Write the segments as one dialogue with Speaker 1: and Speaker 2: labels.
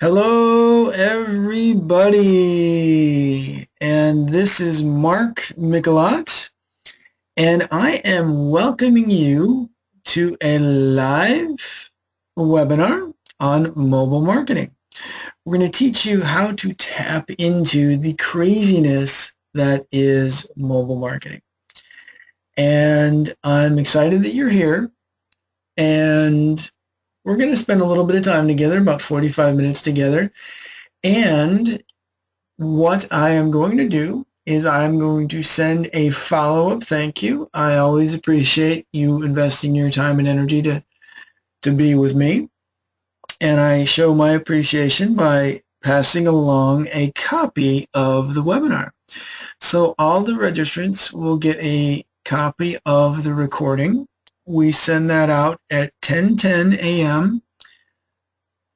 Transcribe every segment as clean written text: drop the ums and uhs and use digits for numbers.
Speaker 1: Hello, everybody, and this is Mikelat, and I am welcoming you to a live webinar on mobile marketing. We're going to teach you how to tap into the craziness that is mobile marketing. And I'm excited that you're here, and we're going to spend a little bit of time together, about 45 minutes together, and what I am going to do is I'm going to send a follow-up thank you. I always appreciate you investing your time and energy to be with me. And I show my appreciation by passing along a copy of the webinar. So all the registrants will get a copy of the recording. We send that out at 10:10 a.m.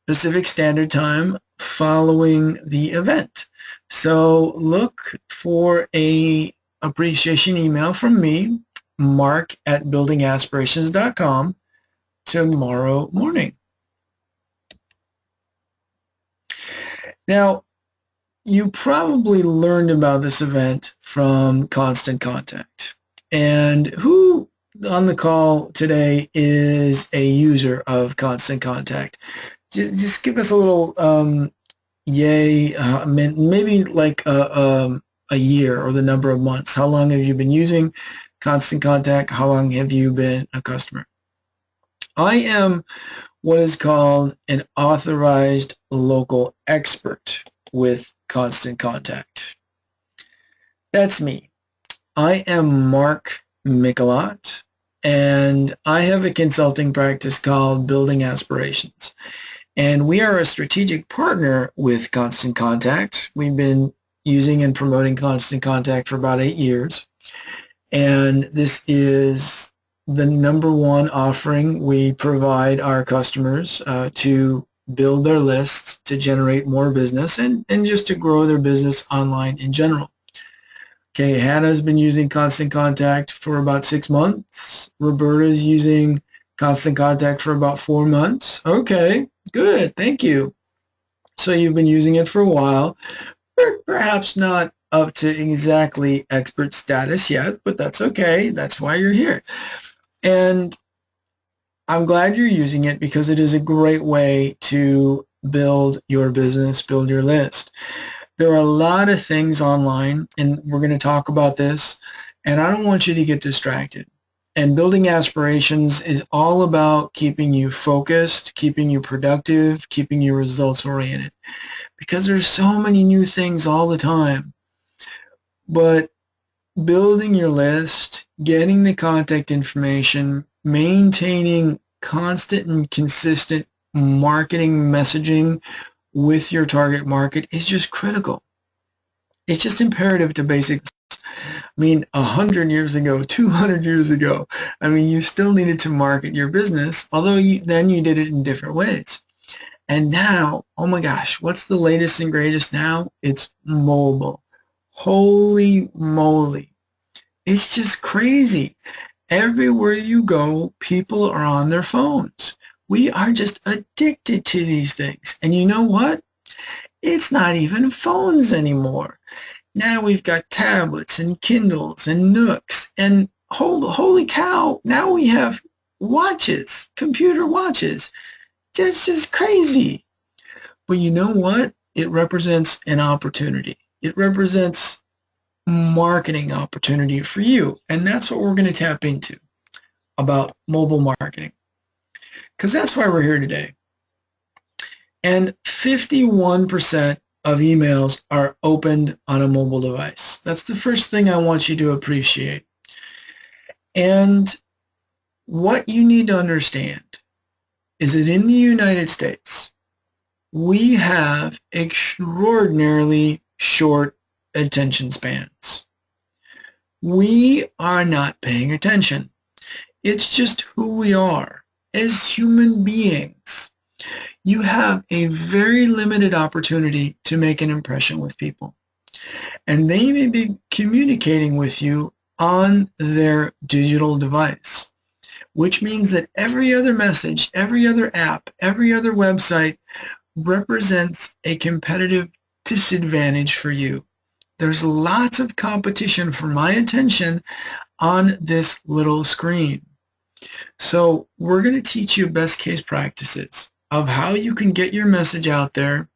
Speaker 1: Pacific Standard Time following the event. So look for a appreciation email from me, mark@buildingaspirations.com, tomorrow morning. Now, you probably learned about this event from Constant Contact. And who on the call today is a user of Constant Contact? Just give us a little yay, maybe like a year or the number of months. How long have you been using Constant Contact? How long have you been a customer? I am what is called an authorized local expert with Constant Contact. That's me. I am Mark Mikelat, and I have a consulting practice called Building Aspirations. And we are a strategic partner with Constant Contact. We've been using and promoting Constant Contact for about 8 years. And this is the #1 offering we provide our customers to build their lists, to generate more business, and just to grow their business online in general. Okay, Hannah's been using Constant Contact for about 6 months. Roberta's using Constant Contact for about 4 months. Okay, good, thank you. So you've been using it for a while, perhaps not up to exactly expert status yet, but that's okay. That's why you're here. And I'm glad you're using it because it is a great way to build your business, build your list. There are a lot of things online, and we're going to talk about this, and I don't want you to get distracted. And Building Aspirations is all about keeping you focused, keeping you productive, keeping you results oriented, because there's so many new things all the time. But building your list, getting the contact information, maintaining constant and consistent marketing messaging with your target market is just critical. It's just imperative to basics. I mean, 100 years ago, 200 years ago, I mean, you still needed to market your business, although then you did it in different ways. And now, oh my gosh, what's the latest and greatest now? It's mobile. Holy moly. It's just crazy. Everywhere you go, people are on their phones. We are just addicted to these things. And you know what? It's not even phones anymore. Now we've got tablets and Kindles and Nooks, and holy cow, now we have watches, computer watches. That's just crazy. But you know what? It represents an opportunity. It represents marketing opportunity for you. And that's what we're going to tap into about mobile marketing, because that's why we're here today. And 51% of emails are opened on a mobile device. That's the first thing I want you to appreciate. And what you need to understand is that in the United States, we have extraordinarily short attention spans. We are not paying attention. It's just who we are as human beings. You have a very limited opportunity to make an impression with people. And they may be communicating with you on their digital device, which means that every other message, every other app, every other website represents a competitive disadvantage for you. There's lots of competition for my attention on this little screen. So we're going to teach you best case practices of how you can get your message out there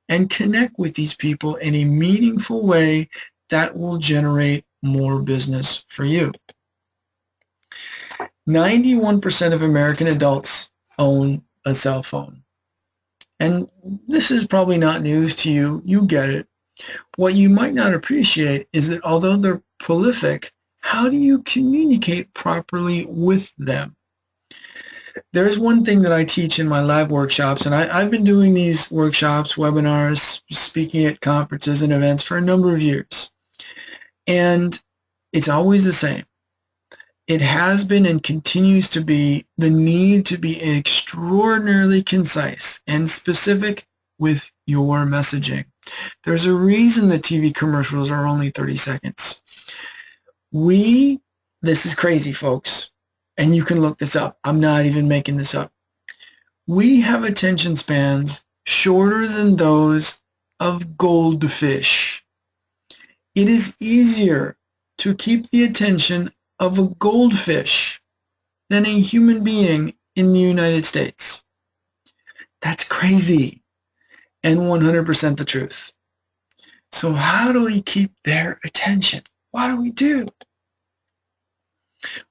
Speaker 1: and connect with these people in a meaningful way that will generate more business for you. 91% of American adults own a cell phone. And this is probably not news to you. You get it. What you might not appreciate is that although they're prolific, how do you communicate properly with them? There's one thing that I teach in my live workshops, and I've been doing these workshops, webinars, speaking at conferences and events for a number of years. And it's always the same. It has been and continues to be the need to be extraordinarily concise and specific with your messaging. There's a reason that TV commercials are only 30 seconds. This is crazy, folks, and you can look this up. I'm not even making this up. We have attention spans shorter than those of goldfish. It is easier to keep the attention of a goldfish than a human being in the United States. That's crazy and 100% the truth. So how do we keep their attention? What do we do?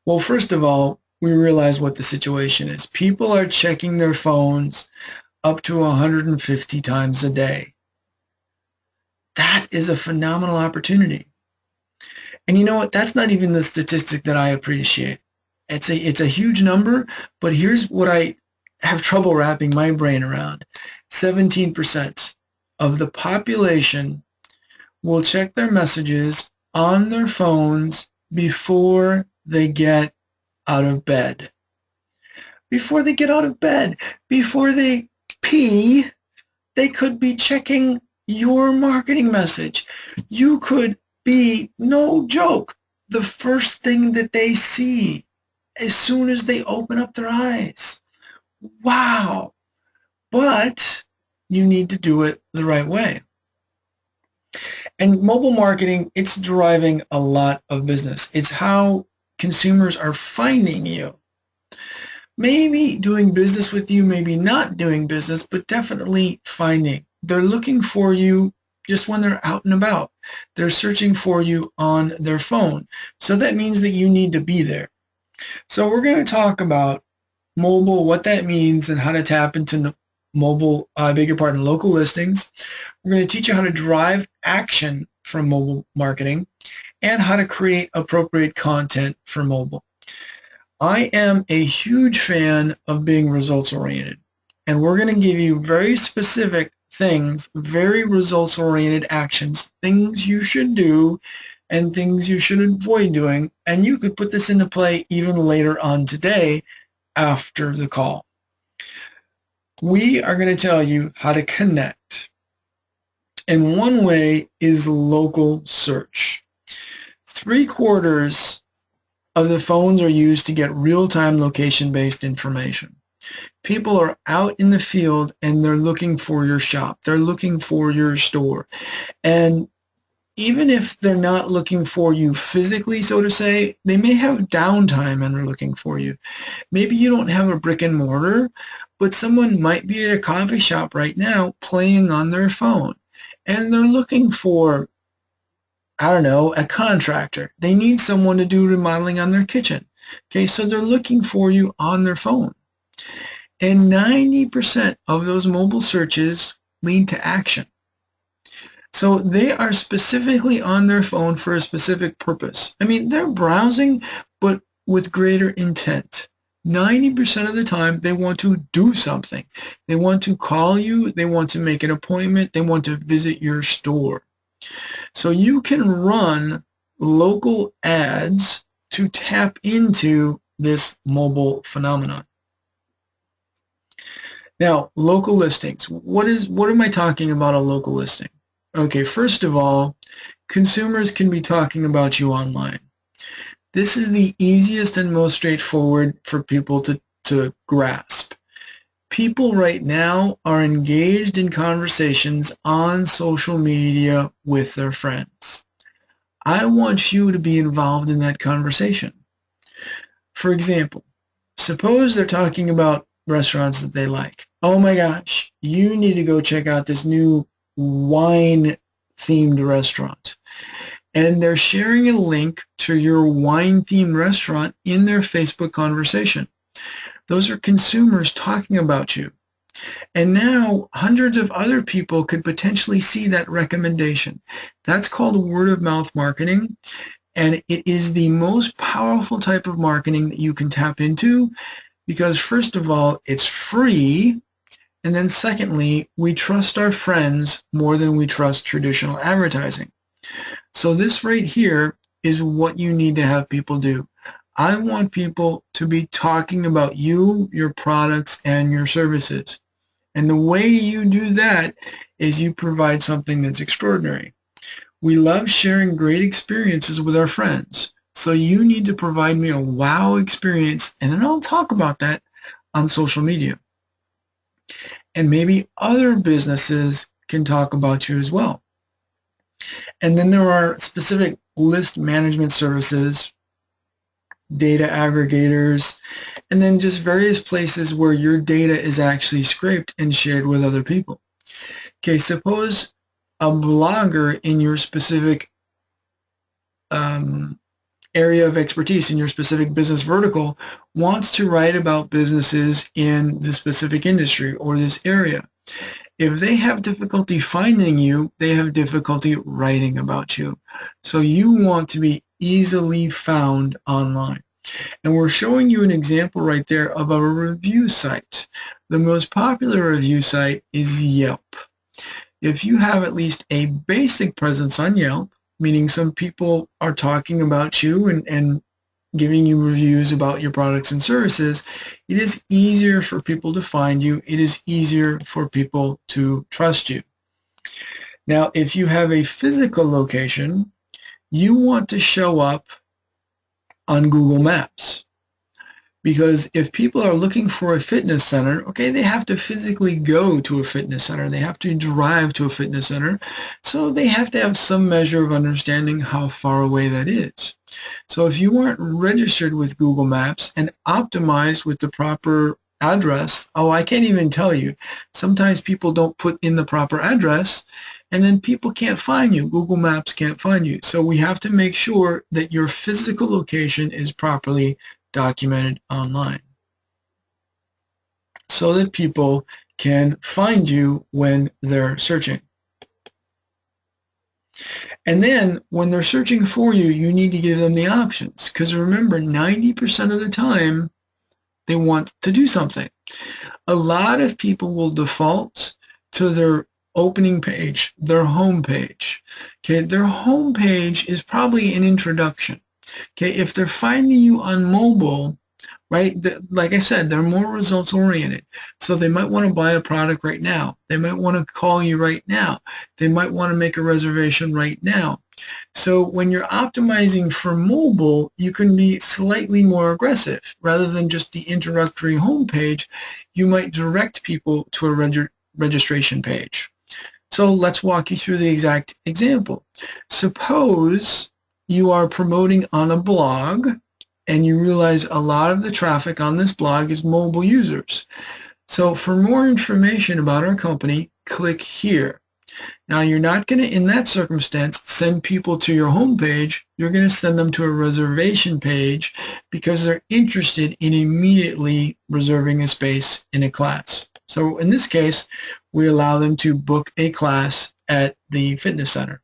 Speaker 1: Well, first of all, we realize what the situation is. People are checking their phones up to 150 times a day. That is a phenomenal opportunity. And you know what? That's not even the statistic that I appreciate. It's a huge number, but here's what I have trouble wrapping my brain around. 17% of the population will check their messages on their phones before they get out of bed. Before they get out of bed, before they pee, they could be checking your marketing message. You could be, no joke, the first thing that they see as soon as they open up their eyes. Wow. But you need to do it the right way. And mobile marketing, it's driving a lot of business. It's how consumers are finding you. Maybe doing business with you, maybe not doing business, but definitely finding. They're looking for you just when they're out and about. They're searching for you on their phone. So that means that you need to be there. So we're going to talk about mobile, what that means, and how to tap into mobile, local listings. We're going to teach you how to drive action from mobile marketing and how to create appropriate content for mobile. I am a huge fan of being results-oriented, and we're going to give you very specific things, very results-oriented actions, things you should do and things you should avoid doing, and you could put this into play even later on today after the call. We are going to tell you how to connect, and one way is local search. 3/4 of the phones are used to get real-time location-based information. People are out in the field and they're looking for your shop. They're looking for your store. And even if they're not looking for you physically, so to say, they may have downtime and are looking for you. Maybe you don't have a brick and mortar, but someone might be at a coffee shop right now playing on their phone. And they're looking for, I don't know, a contractor. They need someone to do remodeling on their kitchen. Okay, so they're looking for you on their phone. And 90% of those mobile searches lead to action. So they are specifically on their phone for a specific purpose. I mean, they're browsing, but with greater intent. 90% of the time, they want to do something. They want to call you. They want to make an appointment. They want to visit your store. So you can run local ads to tap into this mobile phenomenon. Now, local listings. What am I talking about a local listing? Okay, first of all, consumers can be talking about you online. This is the easiest and most straightforward for people to grasp. People right now are engaged in conversations on social media with their friends. I want you to be involved in that conversation. For example, suppose they're talking about restaurants that they like. Oh my gosh, you need to go check out this new wine-themed restaurant. And they're sharing a link to your wine-themed restaurant in their Facebook conversation. Those are consumers talking about you. And now hundreds of other people could potentially see that recommendation. That's called word of mouth marketing. And it is the most powerful type of marketing that you can tap into because, first of all, it's free. And then secondly, we trust our friends more than we trust traditional advertising. So this right here is what you need to have people do. I want people to be talking about you, your products, and your services. And the way you do that is you provide something that's extraordinary. We love sharing great experiences with our friends. So you need to provide me a wow experience, and then I'll talk about that on social media. And maybe other businesses can talk about you as well. And then there are specific list management services, data aggregators, and then just various places where your data is actually scraped and shared with other people. Okay, suppose a blogger in your specific area of expertise, in your specific business vertical, wants to write about businesses in the specific industry or this area. If they have difficulty finding you, they have difficulty writing about you. So you want to be easily found online. And we're showing you an example right there of a review site. The most popular review site is Yelp. If you have at least a basic presence on Yelp, meaning some people are talking about you and giving you reviews about your products and services, it is easier for people to find you. It is easier for people to trust you. Now, if you have a physical location, you want to show up on Google Maps. Because if people are looking for a fitness center, okay, they have to physically go to a fitness center. They have to drive to a fitness center. So they have to have some measure of understanding how far away that is. So if you aren't registered with Google Maps and optimized with the proper address, oh, I can't even tell you. Sometimes people don't put in the proper address, and then people can't find you. Google Maps can't find you. So we have to make sure that your physical location is properly documented online so that people can find you when they're searching. And then when they're searching for you, you need to give them the options, because remember, 90% of the time they want to do something. A lot of people will default to their opening page, their home page. Okay, their home page is probably an introduction. Okay, if they're finding you on mobile, right, like I said, they're more results oriented. So they might want to buy a product right now. They might want to call you right now. They might want to make a reservation right now. So when you're optimizing for mobile, you can be slightly more aggressive. Rather than just the introductory home page, you might direct people to a registration page. So let's walk you through the exact example. Suppose you are promoting on a blog and you realize a lot of the traffic on this blog is mobile users. So for more information about our company, click here. Now you're not going to, in that circumstance, send people to your home page. You're going to send them to a reservation page because they're interested in immediately reserving a space in a class. So in this case, we allow them to book a class at the fitness center.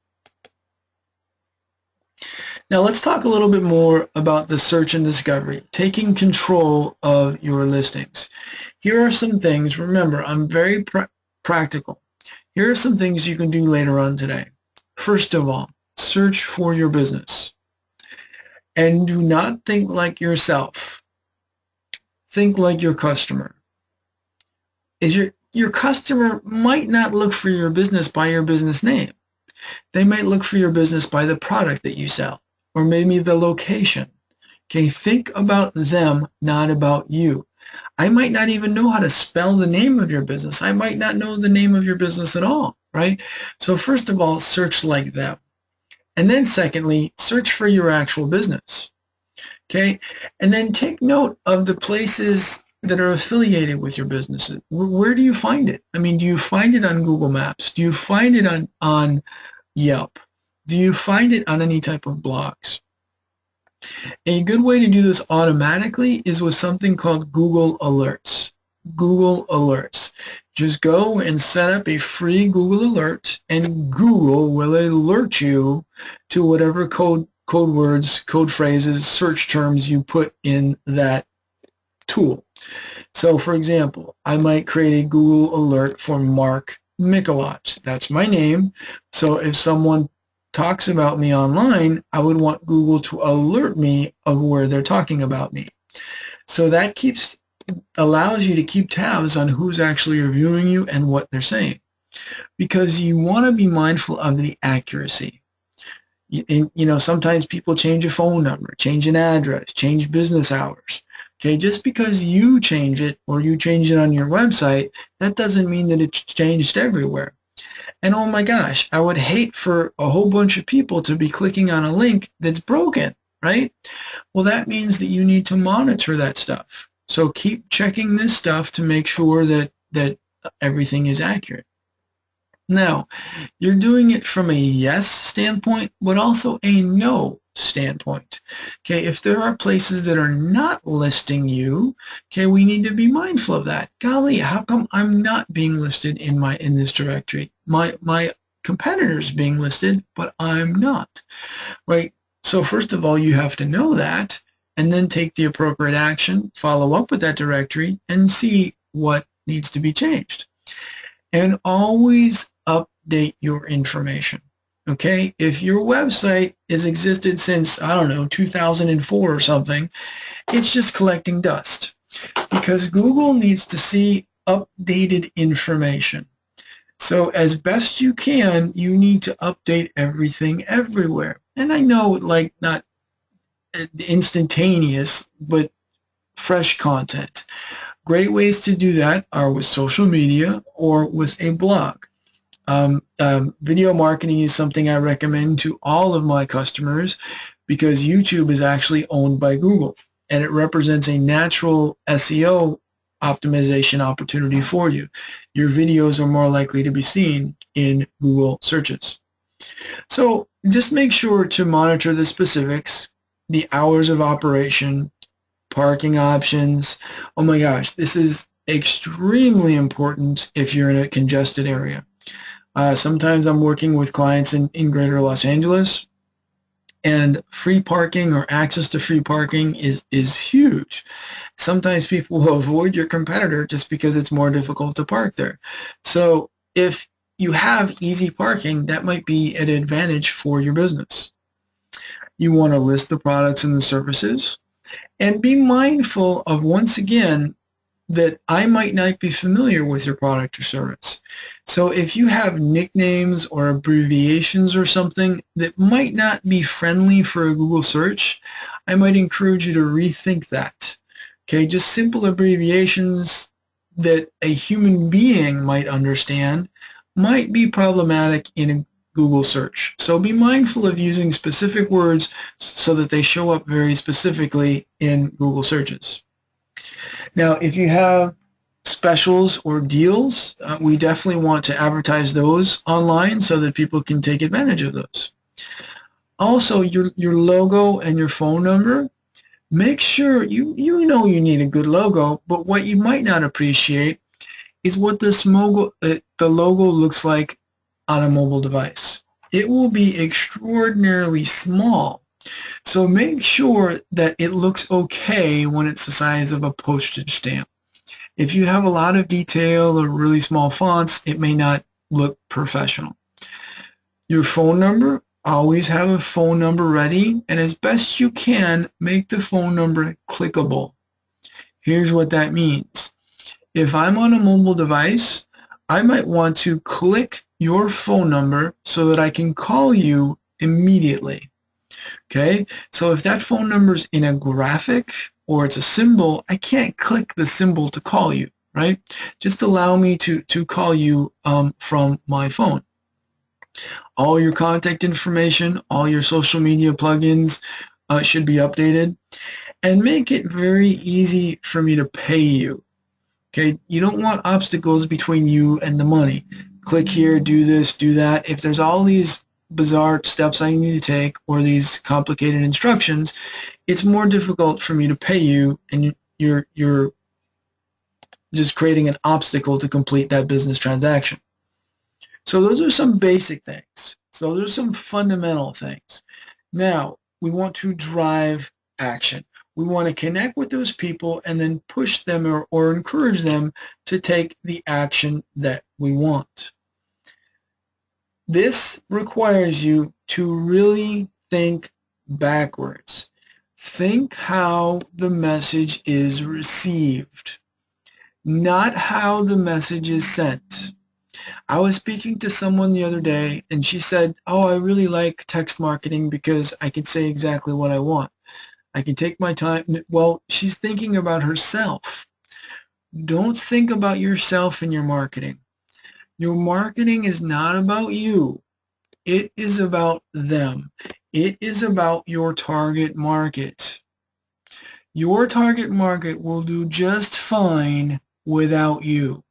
Speaker 1: Now let's talk a little bit more about the search and discovery, taking control of your listings. Here are some things. Remember, I'm very practical. Here are some things you can do later on today. First of all, search for your business. And do not think like yourself. Think like your customer. Your customer might not look for your business by your business name. They might look for your business by the product that you sell, or maybe the location. Okay, think about them, not about you. I might not even know how to spell the name of your business. I might not know the name of your business at all, right? So first of all, search like them. And then secondly, search for your actual business, okay? And then take note of the places that are affiliated with your businesses. Where do you find it? I mean, do you find it on Google Maps? Do you find it on Yelp? Do you find it on any type of blogs? A good way to do this automatically is with something called Google Alerts. Google Alerts. Just go and set up a free Google Alert, and Google will alert you to whatever code words, code phrases, search terms you put in that tool. So for example, I might create a Google Alert for Mark Mikelat. That's my name. So if someone talks about me online, I would want Google to alert me of where they're talking about me. So that allows you to keep tabs on who's actually reviewing you and what they're saying, because you want to be mindful of the accuracy. You know, sometimes people change a phone number, change an address, change business hours. Okay, just because you change it or you change it on your website, that doesn't mean that it's changed everywhere. And oh my gosh, I would hate for a whole bunch of people to be clicking on a link that's broken, right? Well, that means that you need to monitor that stuff. So keep checking this stuff to make sure that everything is accurate. Now, you're doing it from a yes standpoint, but also a no standpoint. Okay, if there are places that are not listing you, okay, we need to be mindful of that. Golly, how come I'm not being listed in this directory? My competitor's being listed, but I'm not, right? So first of all, you have to know that, and then take the appropriate action, follow up with that directory, and see what needs to be changed. And always update your information. Okay, if your website has existed since, I don't know, 2004 or something, it's just collecting dust, because Google needs to see updated information. So as best you can, you need to update everything everywhere. And I know, like, not instantaneous, but fresh content. Great ways to do that are with social media or with a blog. Video marketing is something I recommend to all of my customers, because YouTube is actually owned by Google, and it represents a natural SEO optimization opportunity for you. Your videos are more likely to be seen in Google searches. So just make sure to monitor the specifics, the hours of operation, parking options. Oh my gosh, this is extremely important if you're in a congested area. Sometimes I'm working with clients in greater Los Angeles, and free parking or access to free parking is huge. Sometimes people will avoid your competitor just because it's more difficult to park there. So if you have easy parking, that might be an advantage for your business. You want to list the products and the services, and be mindful of, once again, that I might not be familiar with your product or service. So if you have nicknames or abbreviations or something that might not be friendly for a Google search, I might encourage you to rethink that. Okay, just simple abbreviations that a human being might understand might be problematic in a Google search. So be mindful of using specific words so that they show up very specifically in Google searches. Now, if you have specials or deals, we definitely want to advertise those online so that people can take advantage of those. Also, your logo and your phone number, make sure you know you need a good logo, but what you might not appreciate is what the logo looks like on a mobile device. It will be extraordinarily small. So make sure that it looks okay when it's the size of a postage stamp. If you have a lot of detail or really small fonts, it may not look professional. Your phone number, always have a phone number ready, and as best you can, make the phone number clickable. Here's what that means. If I'm on a mobile device, I might want to click your phone number so that I can call you immediately. Okay, so if that phone number is in a graphic or it's a symbol, I can't click the symbol to call you, right? Just allow me to call you from my phone. All your contact information, all your social media plugins should be updated, and make it very easy for me to pay you. Okay, you don't want obstacles between you and the money. Click here, do this, do that. If there's all these bizarre steps I need to take or these complicated instructions, it's more difficult for me to pay you, and you're just creating an obstacle to complete that business transaction. So those are some basic things. So those are some fundamental things. Now, we want to drive action. We want to connect with those people and then push them or encourage them to take the action that we want. This requires you to really think backwards. Think how the message is received, not how the message is sent. I was speaking to someone the other day, and she said, oh, I really like text marketing because I can say exactly what I want. I can take my time. Well, she's thinking about herself. Don't think about yourself in your marketing. Your marketing is not about you. It is about them. It is about your target market. Your target market will do just fine without you.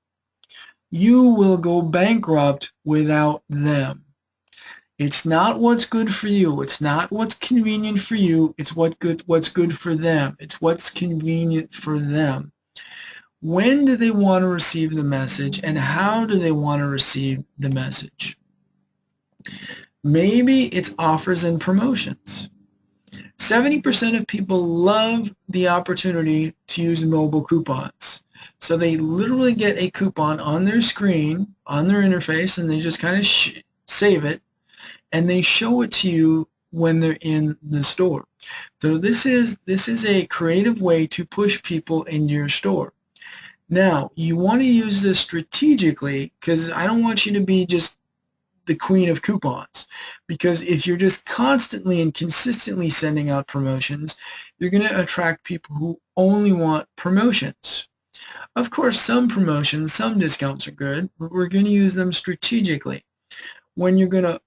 Speaker 1: You will go bankrupt without them. It's not what's good for you. It's not what's convenient for you. It's what's good for them. It's what's convenient for them. When do they want to receive the message, and how do they want to receive the message? Maybe it's offers and promotions. 70% of people love the opportunity to use mobile coupons. So they literally get a coupon on their screen, on their interface, and they just kind of save it, and they show it to you when they're in the store. So this is a creative way to push people into your store. Now, you want to use this strategically, because I don't want you to be just the queen of coupons, because if you're just constantly and consistently sending out promotions, you're going to attract people who only want promotions. Of course, some promotions, some discounts are good, but we're going to use them strategically. When you're going to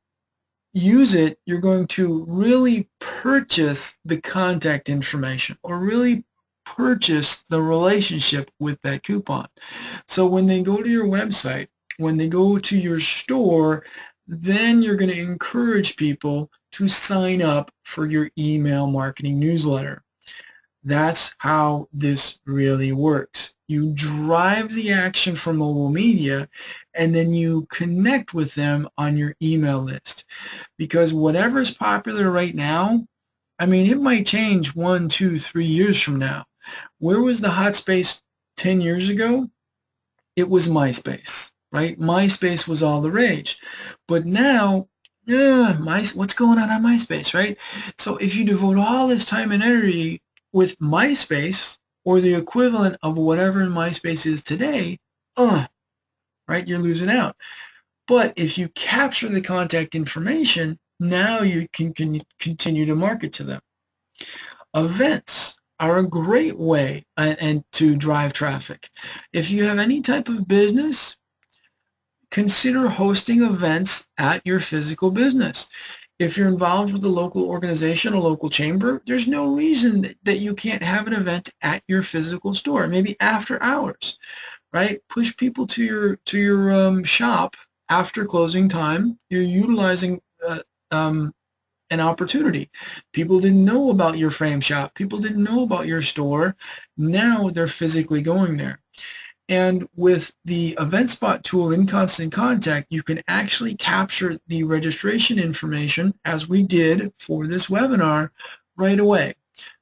Speaker 1: use it, you're going to really purchase the contact information, or really purchase the relationship with that coupon. So when they go to your website, when they go to your store, then you're going to encourage people to sign up for your email marketing newsletter. That's how this really works. You drive the action from mobile media, and then you connect with them on your email list. Because whatever's popular right now, I mean, it might change 1, 2, 3 years from now. Where was the hot space 10 years ago? It was MySpace, right? MySpace was all the rage. But now, what's going on MySpace, right? So if you devote all this time and energy with MySpace, or the equivalent of whatever MySpace is today, right, you're losing out. But if you capture the contact information, now you can continue to market to them. Events are a great way and to drive traffic. If you have any type of business, consider hosting events at your physical business. If you're involved with a local organization, a local chamber, there's no reason that you can't have an event at your physical store, maybe after hours, right? Push people to your shop after closing time. You're utilizing an opportunity. People didn't know about your frame shop. People didn't know about your store. Now they're physically going there. And with the EventSpot tool in Constant Contact, you can actually capture the registration information, as we did for this webinar, right away.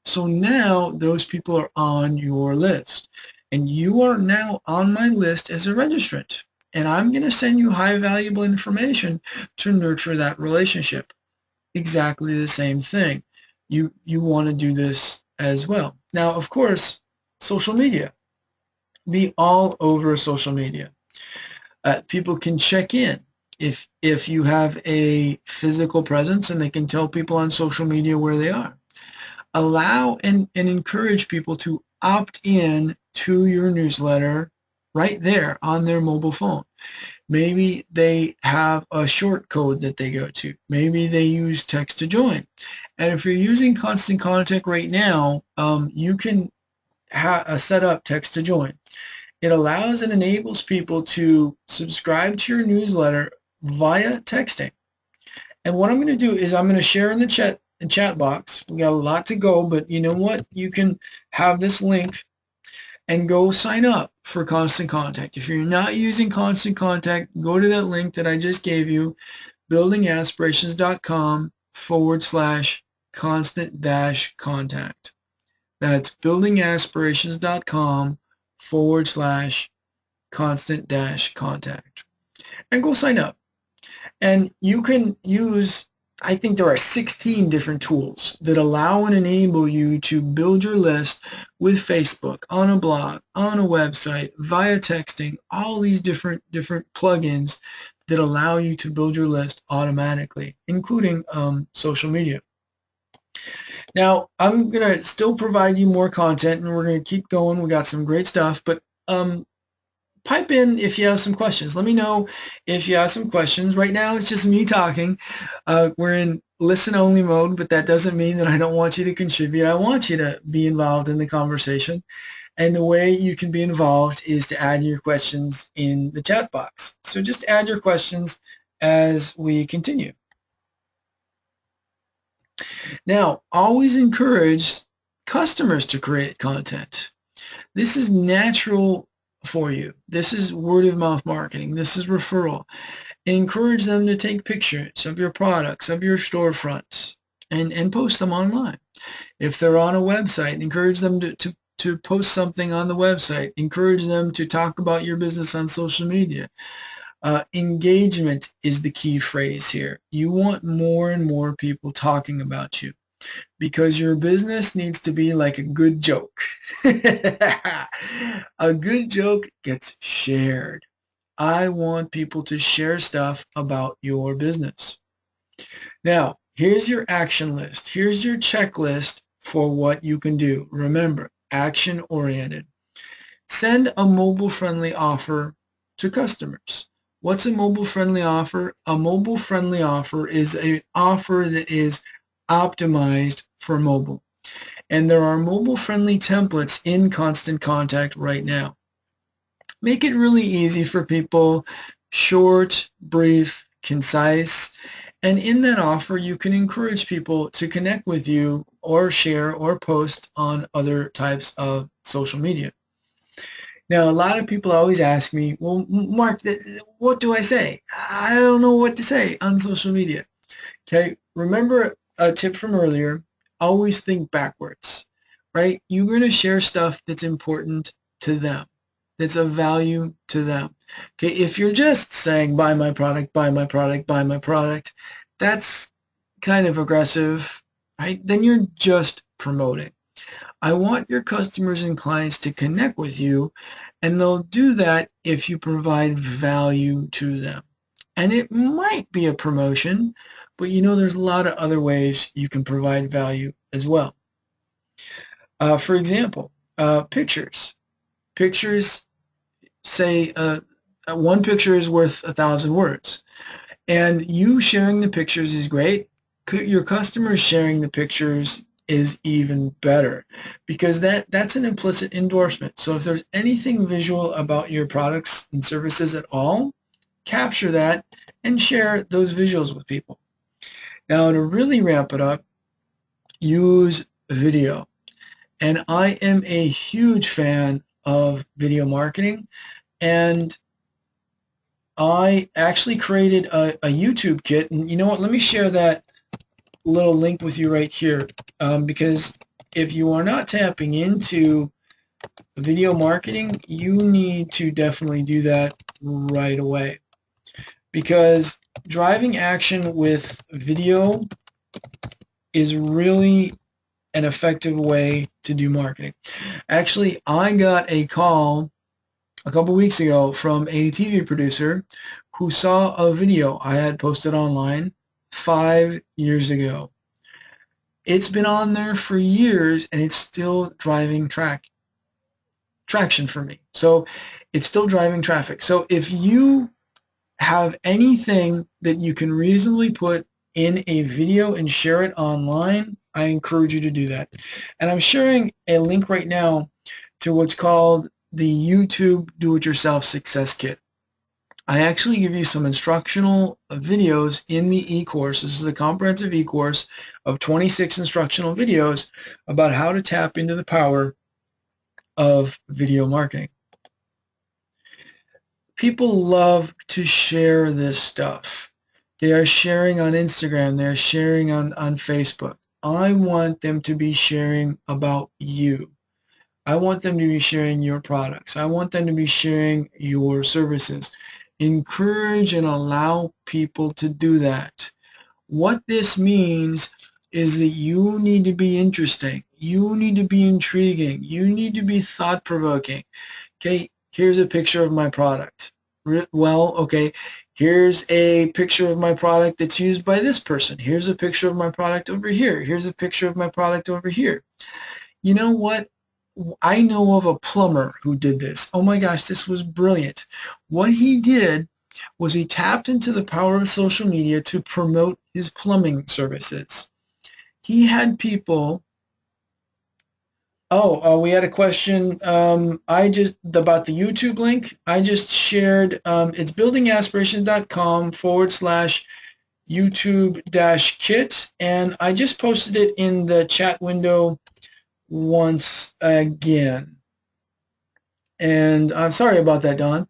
Speaker 1: So now those people are on your list. And you are now on my list as a registrant. And I'm going to send you high valuable information to nurture that relationship. Exactly the same thing. You want to do this as well. Now, of course, social media. Be all over social media. People can check in if you have a physical presence, and they can tell people on social media where they are. Allow and encourage people to opt in to your newsletter right there on their mobile phone. Maybe they have a short code that they go to. Maybe they use text to join. And if you're using Constant Contact right now, you can set up text to join. It allows and enables people to subscribe to your newsletter via texting. And what I'm going to do is I'm going to share in the chat box. We got a lot to go, but you know what? You can have this link and go sign up for Constant Contact. If you're not using Constant Contact, go to that link that I just gave you, buildingaspirations.com/constant-contact. That's buildingaspirations.com/constant-contact. And go sign up. And you can use, I think there are 16 different tools that allow and enable you to build your list with Facebook, on a blog, on a website, via texting, all these different plugins that allow you to build your list automatically, including social media. Now, I'm going to still provide you more content, and we're going to keep going. We got some great stuff, but pipe in if you have some questions. Let me know if you have some questions. Right now, it's just me talking. We're in listen-only mode, but that doesn't mean that I don't want you to contribute. I want you to be involved in the conversation. And the way you can be involved is to add your questions in the chat box. So just add your questions as we continue. Now, always encourage customers to create content. This is natural for you. This is word of mouth marketing. This is referral. Encourage them to take pictures of your products, of your storefronts, and post them online. If they're on a website, encourage them to post something on the website. Encourage them to talk about your business on social media. Engagement is the key phrase here. You want more and more people talking about you, because your business needs to be like a good joke. A good joke gets shared. I want people to share stuff about your business. Now, here's your action list. Here's your checklist for what you can do. Remember, action-oriented. Send a mobile-friendly offer to customers. What's a mobile-friendly offer? A mobile-friendly offer is an offer that is optimized for mobile. And there are mobile-friendly templates in Constant Contact right now. Make it really easy for people, short, brief, concise, and in that offer you can encourage people to connect with you or share or post on other types of social media. Now, a lot of people always ask me, well, Mark, what do I say? I don't know what to say on social media. Okay, remember a tip from earlier, always think backwards, right? You're going to share stuff that's important to them, that's of value to them. Okay, if you're just saying, buy my product, buy my product, buy my product, that's kind of aggressive, right? Then you're just promoting. I want your customers and clients to connect with you, and they'll do that if you provide value to them. And it might be a promotion, but you know there's a lot of other ways you can provide value as well. For example, pictures. Pictures say one picture is worth 1,000 words. And you sharing the pictures is great. Your customers sharing the pictures is even better, because that's an implicit endorsement. So if there's anything visual about your products and services at all, capture that and share those visuals with people. Now, to really ramp it up, use video. And I am a huge fan of video marketing, and I actually created a YouTube kit. And you know what? Let me share that little link with you right here, because if you are not tapping into video marketing, you need to definitely do that right away, because driving action with video is really an effective way to do marketing. Actually, I got a call a couple weeks ago from a TV producer who saw a video I had posted online 5 years ago. It's been on there for years, and it's still driving traction for me. So it's still driving traffic. So if you have anything that you can reasonably put in a video and share it online, I encourage you to do that. And I'm sharing a link right now to what's called the YouTube Do-It-Yourself Success Kit. I actually give you some instructional videos in the e-course. This is a comprehensive e-course of 26 instructional videos about how to tap into the power of video marketing. People love to share this stuff. They are sharing on Instagram. They're sharing on Facebook. I want them to be sharing about you. I want them to be sharing your products. I want them to be sharing your services. Encourage and allow people to do that. What this means is that you need to be interesting. You need to be intriguing. You need to be thought-provoking. Okay, here's a picture of my product. Well, okay, here's a picture of my product that's used by this person. Here's a picture of my product over here. Here's a picture of my product over here. You know what? I know of a plumber who did this. Oh my gosh, this was brilliant. What he did was he tapped into the power of social media to promote his plumbing services. He had people. Oh, we had a question. About the YouTube link. I just shared. It's buildingaspirations.com/YouTube-kit, and I just posted it in the chat window once again. And I'm sorry about that, Don.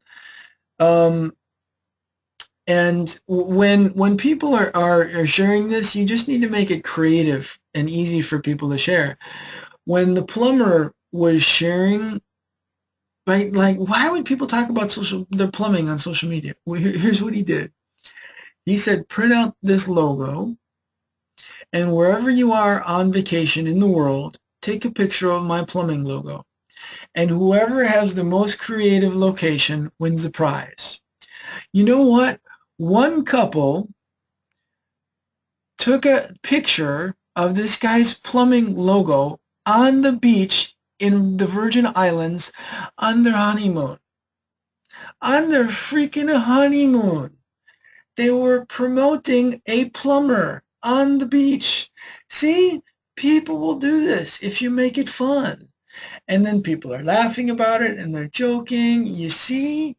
Speaker 1: And when people are sharing this, you just need to make it creative and easy for people to share. When the plumber was sharing, right, like, why would people talk about their plumbing on social media? Well, here's what he did. He said, print out this logo, and wherever you are on vacation in the world, take a picture of my plumbing logo. And whoever has the most creative location wins the prize. You know what? One couple took a picture of this guy's plumbing logo on the beach in the Virgin Islands on their honeymoon. On their freaking honeymoon. They were promoting a plumber on the beach. See, people will do this if you make it fun. And then people are laughing about it and they're joking. You see,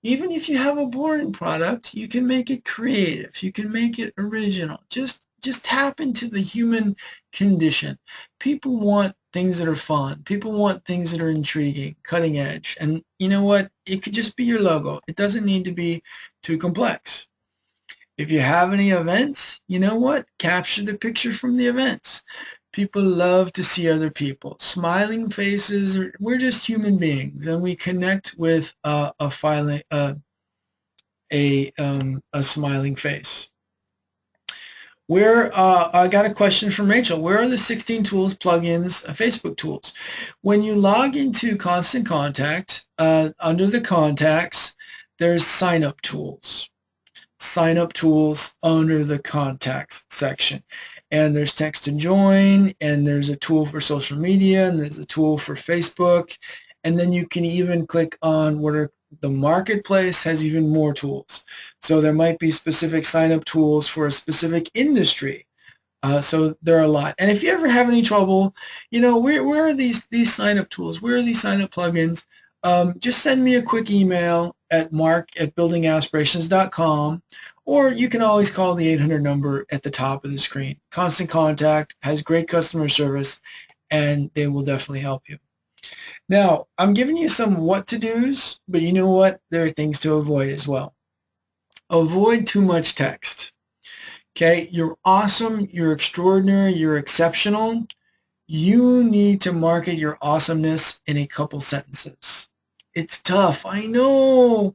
Speaker 1: even if you have a boring product, you can make it creative. You can make it original. Just tap into the human condition. People want things that are fun. People want things that are intriguing, cutting edge. And you know what? It could just be your logo. It doesn't need to be too complex. If you have any events, you know what? Capture the picture from the events. People love to see other people. Smiling faces, we're just human beings, and we connect with a smiling face. I got a question from Rachel. Where are the 16 tools, plugins, Facebook tools? When you log into Constant Contact, under the contacts, there's sign up tools. Sign up tools under the contacts section. And there's text to join, and there's a tool for social media, and there's a tool for Facebook. And then you can even click on the marketplace has even more tools. So there might be specific sign-up tools for a specific industry. So there are a lot. And if you ever have any trouble, you know, where are these sign-up tools? Where are these sign-up plugins? Just send me a quick email at mark@buildingaspirations.com, or you can always call the 800 number at the top of the screen. Constant Contact has great customer service, and they will definitely help you. Now, I'm giving you some what-to-dos, but you know what? There are things to avoid as well. Avoid too much text. Okay, you're awesome, you're extraordinary, you're exceptional. You need to market your awesomeness in a couple sentences. It's tough, I know,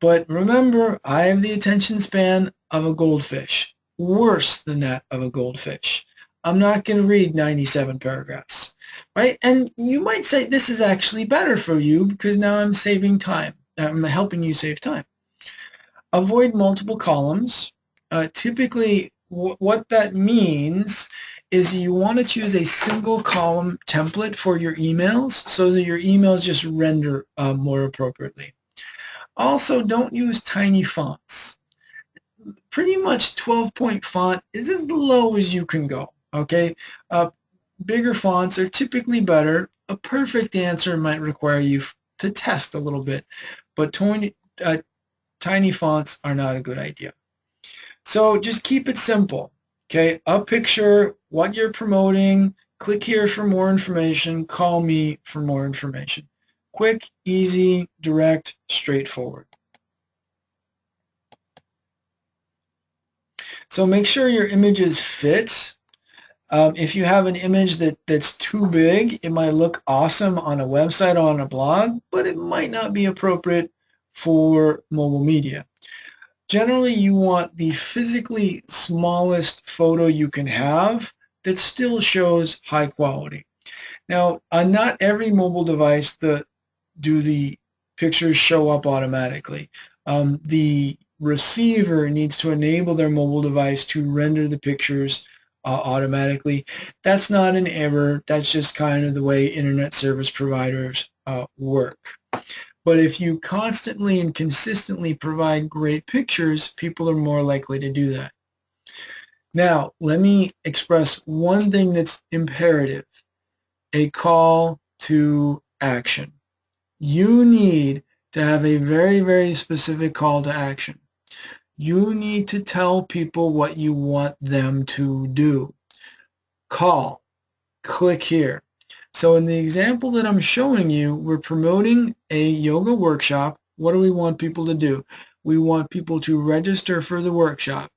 Speaker 1: but remember, I have the attention span of a goldfish, worse than that of a goldfish. I'm not going to read 97 paragraphs, right? And you might say this is actually better for you because now I'm saving time. I'm helping you save time. Avoid multiple columns. Typically, what that means is you want to choose a single column template for your emails so that your emails just render more appropriately. Also, don't use tiny fonts. Pretty much 12-point font is as low as you can go, okay? Bigger fonts are typically better. A perfect answer might require you to test a little bit, but tiny fonts are not a good idea. So just keep it simple, okay? A picture, what you're promoting, click here for more information, call me for more information. Quick, easy, direct, straightforward. So make sure your images fit. If you have an image that's too big, it might look awesome on a website or on a blog, but it might not be appropriate for mobile media. Generally, you want the physically smallest photo you can have that still shows high quality. Now, on not every mobile device do the pictures show up automatically. The receiver needs to enable their mobile device to render the pictures automatically. That's not an error. That's just kind of the way internet service providers work. But if you constantly and consistently provide great pictures, people are more likely to do that. Now, let me express one thing that's imperative, a call to action. You need to have a very, very specific call to action. You need to tell people what you want them to do. Call, click here. So in the example that I'm showing you, we're promoting a yoga workshop. What do we want people to do? We want people to register for the workshop.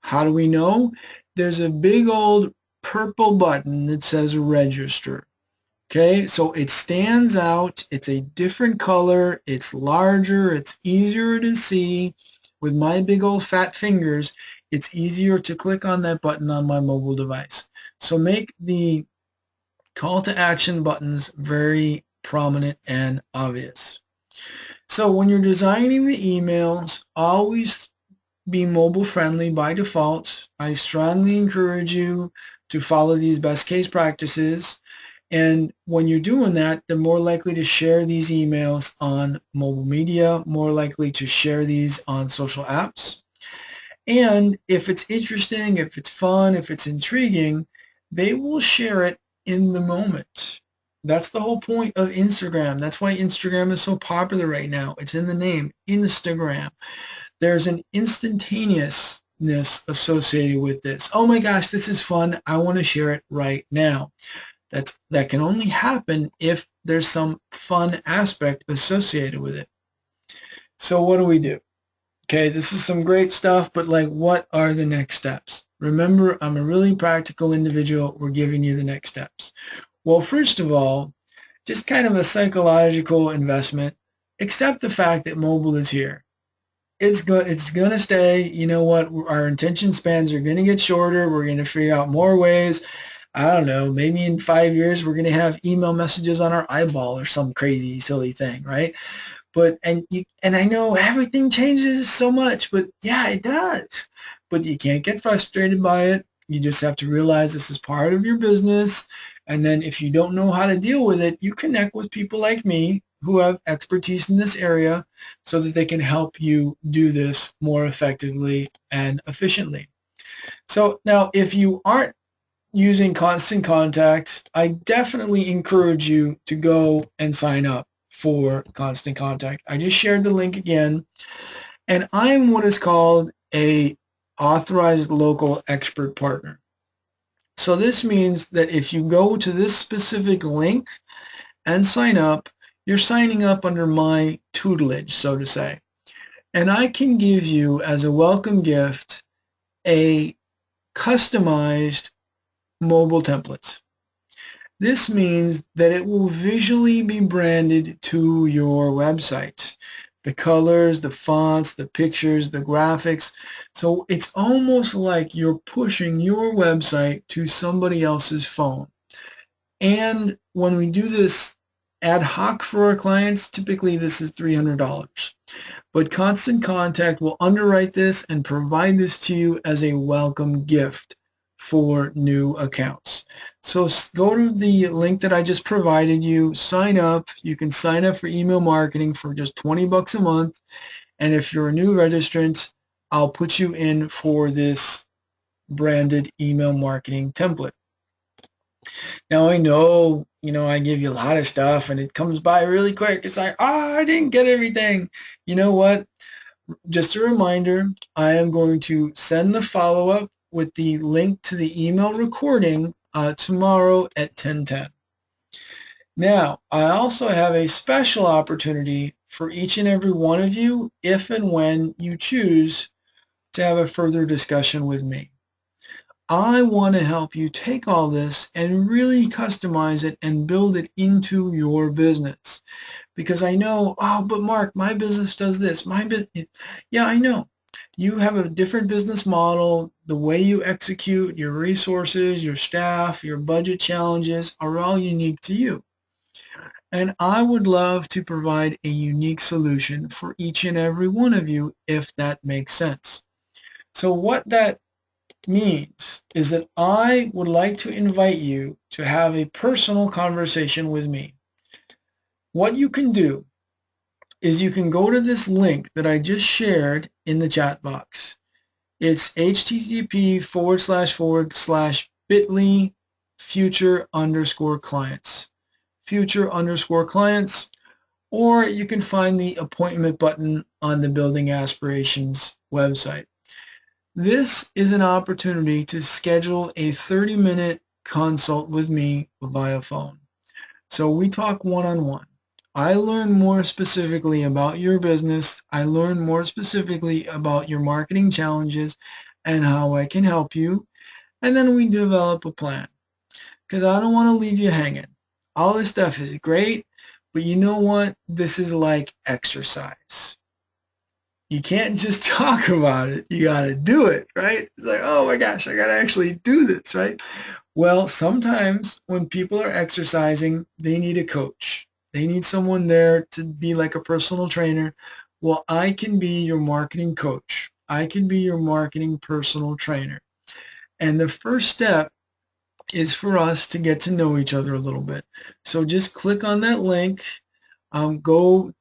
Speaker 1: How do we know? There's a big old purple button that says register. Okay, so it stands out. It's a different color. It's larger. It's easier to see. With my big old fat fingers, it's easier to click on that button on my mobile device. So make the call to action buttons very prominent and obvious. So when you're designing the emails, always be mobile friendly by default. I strongly encourage you to follow these best case practices. And when you're doing that, they're more likely to share these emails on mobile media, more likely to share these on social apps. And if it's interesting, if it's fun, if it's intriguing, they will share it in the moment. That's the whole point of Instagram. That's why Instagram is so popular right now. It's in the name, Instagram. There's an instantaneousness associated with this. Oh my gosh, this is fun. I want to share it right now. That can only happen if there's some fun aspect associated with it. So what do? Okay, this is some great stuff, but like, what are the next steps? Remember, I'm a really practical individual. We're giving you the next steps. Well, first of all, just kind of a psychological investment. Accept the fact that mobile is here. It's good. It's going to stay. You know what? Our attention spans are going to get shorter. We're going to figure out more ways. I don't know, maybe in 5 years we're going to have email messages on our eyeball or some crazy, silly thing, right? But and I know everything changes so much, but yeah, it does. But you can't get frustrated by it. You just have to realize this is part of your business. And then if you don't know how to deal with it, you connect with people like me who have expertise in this area so that they can help you do this more effectively and efficiently. So now if you aren't using Constant Contact, I definitely encourage you to go and sign up for Constant Contact. I just shared the link again, and I'm what is called a authorized local expert partner. So this means that if you go to this specific link and sign up, you're signing up under my tutelage, so to say. And I can give you as a welcome gift a customized mobile templates. This means that it will visually be branded to your website. The colors, the fonts, the pictures, the graphics. So it's almost like you're pushing your website to somebody else's phone. And when we do this ad hoc for our clients, typically this is $300. But Constant Contact will underwrite this and provide this to you as a welcome gift for new accounts. So go to the link that I just provided you, sign up. You can sign up for email marketing for just 20 bucks a month. And if you're a new registrant, I'll put you in for this branded email marketing template. Now I know, I give you a lot of stuff and it comes by really quick. It's like, I didn't get everything. You know what? Just a reminder, I am going to send the follow-up with the link to the email recording tomorrow at 10:10. Now, I also have a special opportunity for each and every one of you if and when you choose to have a further discussion with me. I want to help you take all this and really customize it and build it into your business. Because I know, but Mark, my business does this. Yeah, I know. You have a different business model. The way you execute, your resources, your staff, your budget challenges are all unique to you. And I would love to provide a unique solution for each and every one of you if that makes sense. So what that means is that I would like to invite you to have a personal conversation with me. What you can do is you can go to this link that I just shared in the chat box. It's http://bit.ly future_clients. Future_clients, or you can find the appointment button on the Building Aspirations website. This is an opportunity to schedule a 30-minute consult with me via phone. So we talk one-on-one. I learn more specifically about your business. I learn more specifically about your marketing challenges and how I can help you. And then we develop a plan. Because I don't want to leave you hanging. All this stuff is great, but you know what? This is like exercise. You can't just talk about it. You got to do it, right? It's like, oh my gosh, I got to actually do this, right? Well, sometimes when people are exercising, they need a coach. They need someone there to be like a personal trainer. Well, I can be your marketing coach. I can be your marketing personal trainer. And the first step is for us to get to know each other a little bit. So just click on that link, go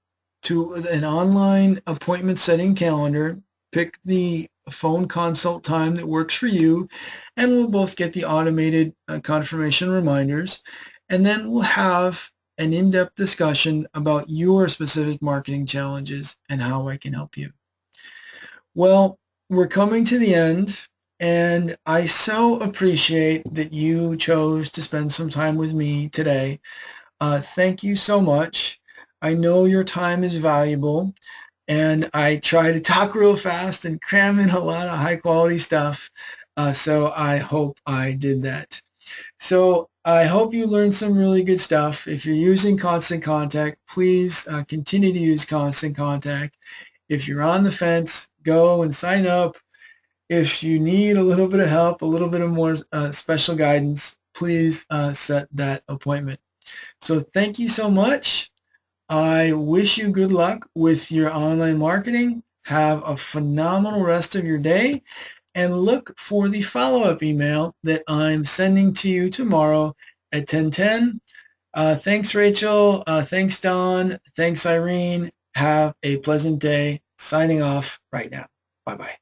Speaker 1: to an online appointment setting calendar, pick the phone consult time that works for you, and we'll both get the automated confirmation reminders, and then we'll have an in-depth discussion about your specific marketing challenges and how I can help you. Well, we're coming to the end, and I so appreciate that you chose to spend some time with me today. Thank you so much. I know your time is valuable, and I try to talk real fast and cram in a lot of high quality stuff, so I hope I did that. So I hope you learned some really good stuff. If you're using Constant Contact, please continue to use Constant Contact. If you're on the fence, go and sign up. If you need a little bit of help, a little bit of more special guidance, please set that appointment. So thank you so much. I wish you good luck with your online marketing. Have a phenomenal rest of your day, and look for the follow-up email that I'm sending to you tomorrow at 10:10. Thanks, Rachel. Thanks, Don. Thanks, Irene. Have a pleasant day. Signing off right now. Bye-bye.